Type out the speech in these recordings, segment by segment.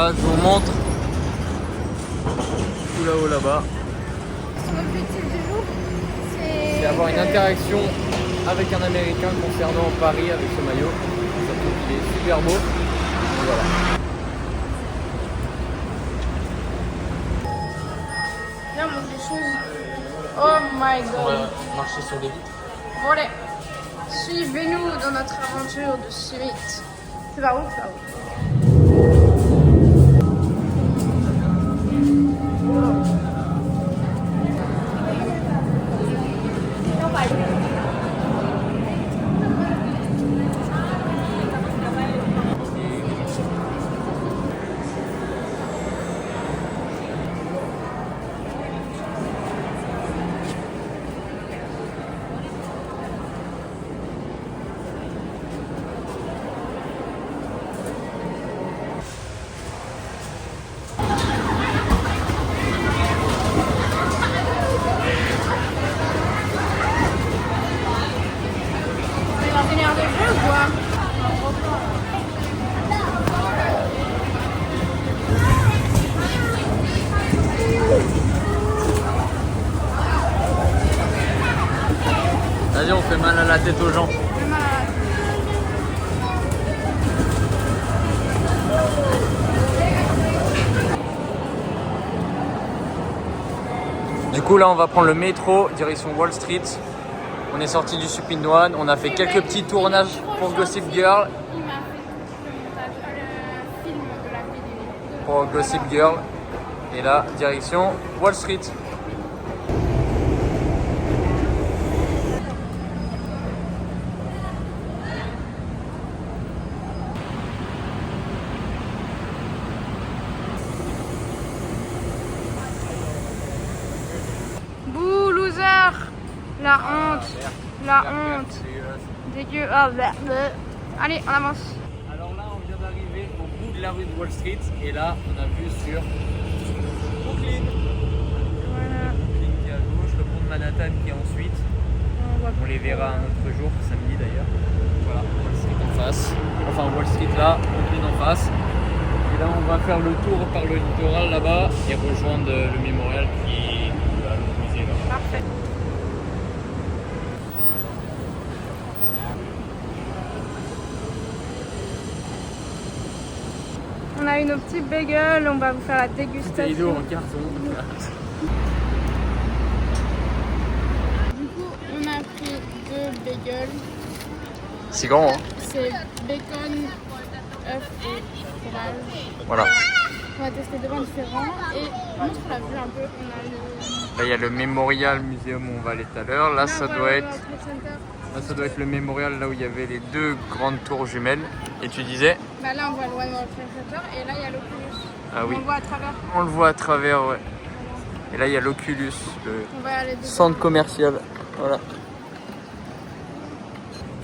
Voilà, je vous montre. Tout là-haut, là-bas. L'objectif du jour, c'est Avoir une interaction avec un Américain concernant Paris avec ce maillot. Surtout qu'il est super beau. Donc voilà. Viens, montre les choses. Oh my On god. va marcher sur les vitres. Bon allez, suivez-nous dans notre aventure de suite. C'est par où? C'est par où? C'est l'air de jeu ou quoi? Vas-y, on fait mal à la tête aux gens. Du coup là on va prendre le métro direction Wall Street. On est sorti du Supine One, on a fait quelques petits tournages pour Gossip Girl. Il m'a fait le film de la vidéo. Pour Gossip Girl. Et là, direction Wall Street. Bouh, loser! La honte! La honte! Dégueu! Ah, bleh, bleh. Allez, on avance! Alors là, on vient d'arriver au bout de la rue de Wall Street. Et là, on a vu sur Brooklyn. Voilà. Brooklyn qui est à gauche, le pont de Manhattan qui est ensuite. On les verra un autre jour, samedi d'ailleurs. Voilà, Wall Street en face. Enfin, Wall Street là, Brooklyn en face. Et là, on va faire le tour par le littoral là-bas et rejoindre le mémorial qui est là, le musée là. Parfait. On a eu nos petits bagels, on va vous faire la Bouteille d'eau dégustation. en carton. Du coup, on a pris 2 bagels. C'est grand, hein? C'est bacon, œuf et fromage. Voilà. On va tester 2 vins différents et montre la vue un peu. On a le... Là, il y a le Memorial Museum où on va aller tout à l'heure. Là, ça doit être... Là, Là, ça doit être le mémorial là où il y avait les 2 grandes tours jumelles. Et tu disais? bah là, on voit le One World Trade Center et là, il y a l'Oculus. Ah oui. On le voit à travers. On le voit à travers, ouais. Et là, il y a l'Oculus, le On va aller dessus. centre commercial. Voilà.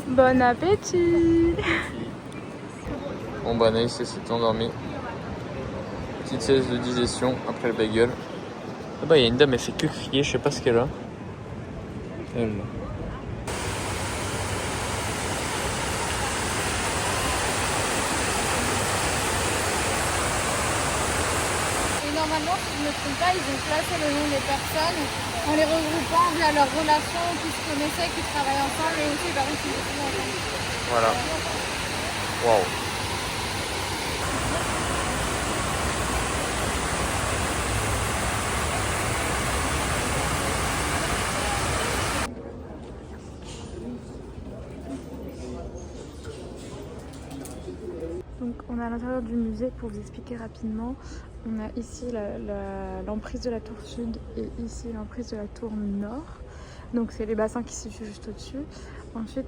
Bon appétit! Bon, bah, Anaïs s'est endormie. Petite sieste de digestion après le bagel. Ah bah, il y a une dame, elle fait que crier, je sais pas ce qu'elle a. Elle. Et normalement, si je ne me trompe pas, ils ont classé le nom des personnes en les regroupant via leurs relations, qui se connaissaient, qui travaillent ensemble et aussi par exemple qui vivent ensemble. Voilà. Waouh. Donc on est à l'intérieur du musée pour vous expliquer rapidement. On a ici l'emprise de la tour sud et ici l'emprise de la tour nord. Donc c'est les bassins qui se situent juste au-dessus. Ensuite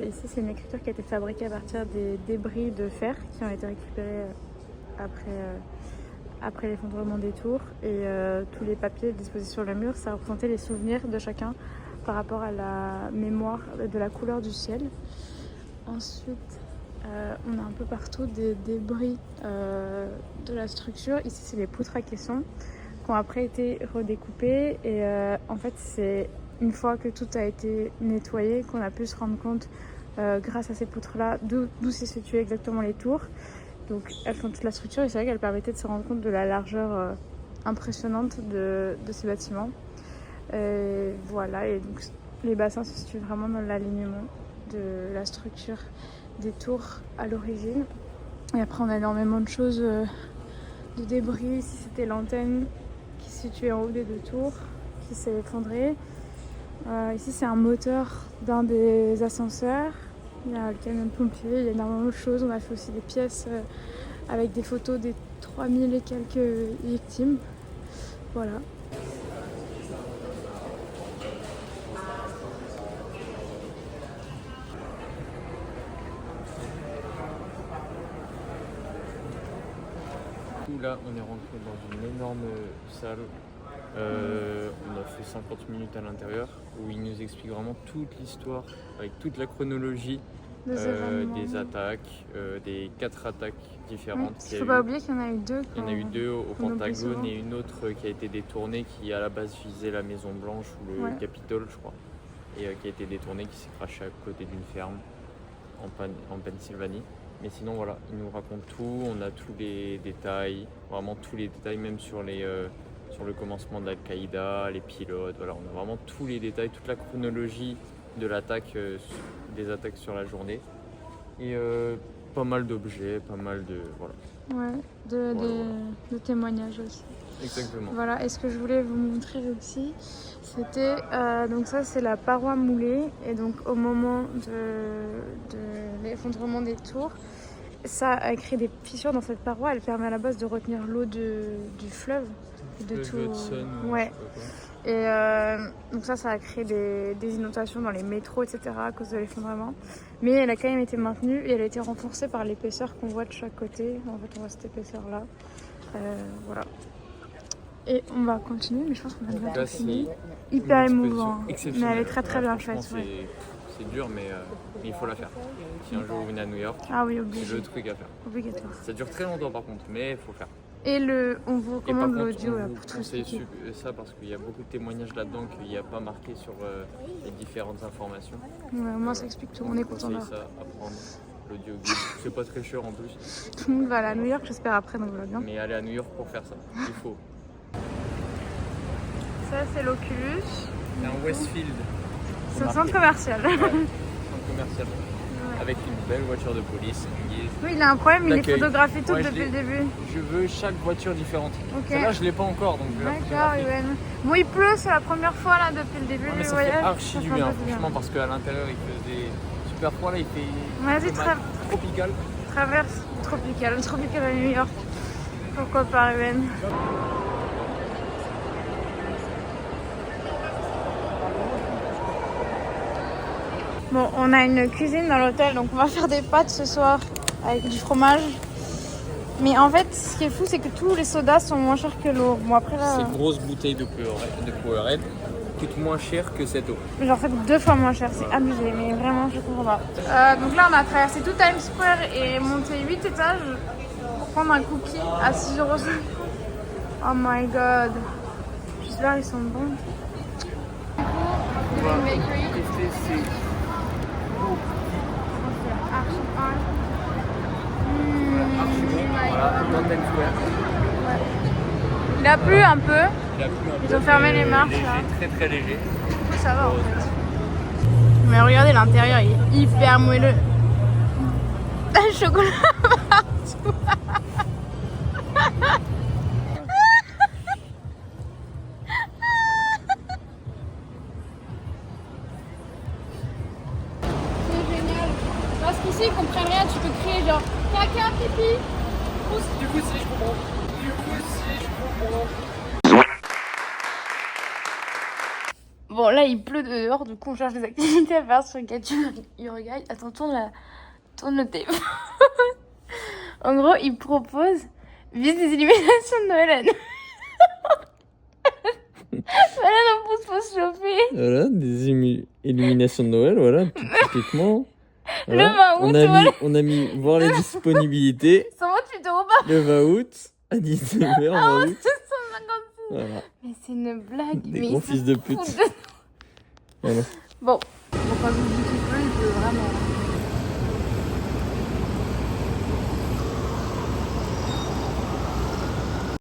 ici c'est une écriture qui a été fabriquée à partir des débris de fer qui ont été récupérés après l'effondrement des tours. Et tous les papiers disposés sur le mur, ça représentait les souvenirs de chacun par rapport à la mémoire de la couleur du ciel. Ensuite on a un peu partout des débris de la structure. Ici c'est les poutres à caissons qui ont après été redécoupées et en fait c'est une fois que tout a été nettoyé qu'on a pu se rendre compte grâce à ces poutres là d'où se situaient exactement les tours Donc elles font toute la structure et c'est vrai qu'elles permettaient de se rendre compte de la largeur impressionnante de ces bâtiments. Voilà, et donc les bassins se situent vraiment dans l'alignement de la structure des tours à l'origine. Et après on a énormément de choses, de débris. Ici c'était l'antenne qui se situait en haut des 2 tours, qui s'est effondrée. Ici c'est un moteur d'un des ascenseurs. Il y a le camion de pompier, il y a énormément de choses. On a fait aussi des pièces avec des photos des 3000 et quelques victimes. Voilà. Là, on est rentré dans une énorme salle. On a fait 50 minutes à l'intérieur où il nous explique vraiment toute l'histoire avec toute la chronologie des attaques, des 4 attaques différentes. Il ne faut pas oublier qu'il y en a eu 2. Il y en a eu 2 au Pentagone et une autre qui a été détournée qui à la base visait la Maison Blanche ou le Capitole, je crois, et qui a été détournée, qui s'est crashée à côté d'une ferme en Pennsylvanie. Mais sinon voilà, il nous raconte tout, on a tous les détails, vraiment tous les détails, même sur le commencement d'Al-Qaïda, les pilotes, voilà, on a vraiment tous les détails, toute la chronologie de l'attaque, des attaques sur la journée. Et pas mal d'objets, pas mal de... voilà. Ouais, de témoignages aussi. Exactement. Voilà, et ce que je voulais vous montrer aussi, c'était, donc ça c'est la paroi moulée, et donc au moment de l'effondrement des tours, ça a créé des fissures dans cette paroi, elle permet à la base de retenir l'eau du fleuve. De tout. Hudson, ouais. Et donc ça a créé des inondations dans les métros, etc. à cause de l'effondrement. Mais elle a quand même été maintenue et elle a été renforcée par l'épaisseur qu'on voit de chaque côté. En fait, on voit cette épaisseur-là. Voilà. Et on va continuer, mais je pense qu'on a bientôt fini. Hyper émouvant. Mais elle est très très bien faite. C'est dur, mais il faut la faire. Si un jour vous venez à New York, c'est le truc à faire. Obligatoire. Ça dure très longtemps par contre, mais il faut faire. Et on vous recommande l'audio pour tout ça. C'est ça parce qu'il y a beaucoup de témoignages là-dedans qu'il n'y a pas marqué sur les différentes informations. Ouais, moi ça explique tout, on est content d'avoir. C'est ça, apprendre l'audio guide. C'est pas très cher en plus. Tout le monde va aller à New York, j'espère après, donc voilà bien. Mais aller à New York pour faire ça, il faut. Ça c'est l'Oculus. Il y a un Westfield. C'est un centre commercial. Ouais, centre commercial. Avec une belle voiture de police. Oui, il a un problème, il est photographié tout depuis le début. Je veux chaque voiture différente. Celle-là, je ne l'ai pas encore, donc je vais D'accord, bon, il pleut, c'est la première fois là depuis le début du voyage. Ça fait archi du bien, franchement, parce qu'à l'intérieur, il faisait super froid, là, il fait tropical. Traverse tropical à New York. Pourquoi pas, Ruben? Bon, on a une cuisine dans l'hôtel, donc on va faire des pâtes ce soir avec du fromage. Mais en fait, ce qui est fou, c'est que tous les sodas sont moins chers que l'eau. Bon, après là... Ces grosses bouteilles de Powerade coûtent moins cher que cette eau. Genre, en fait, 2 fois moins cher, c'est abusé, mais vraiment, je comprends pas. Donc là, on a traversé tout Times Square et monté 8 étages pour prendre un cookie à 6,50 €. Oh my god. J'espère qu'ils sont bons. On va tester ces... Voilà, dans Times Square. Ouais. Il a plu un peu. Ils ont fermé les marches. Léger, là. très très léger. Ça va en fait. Mais regardez, l'intérieur il est hyper moelleux. Le chocolat partout. C'est génial. Parce qu'ici ils comprennent rien, tu peux crier genre caca, pipi. Du coup, si je comprends. Bon, là il pleut dehors, du coup on cherche des activités à faire sur Get Your Guide. Attends, tourne le téléphone. En gros, il propose visite des illuminations de Noël. Voilà, on peut se chauffer. Voilà, des illuminations de Noël, voilà, typiquement. Voilà. Le 20 août, on a mis voir les disponibilités. 128 € par Le 20 août à 19h. Ah, 20 août. 256. Voilà. Mais c'est une blague. Des mais gros fils de pute. Voilà. Bon, quand je vous dis qu'il pleut, il pleut vraiment.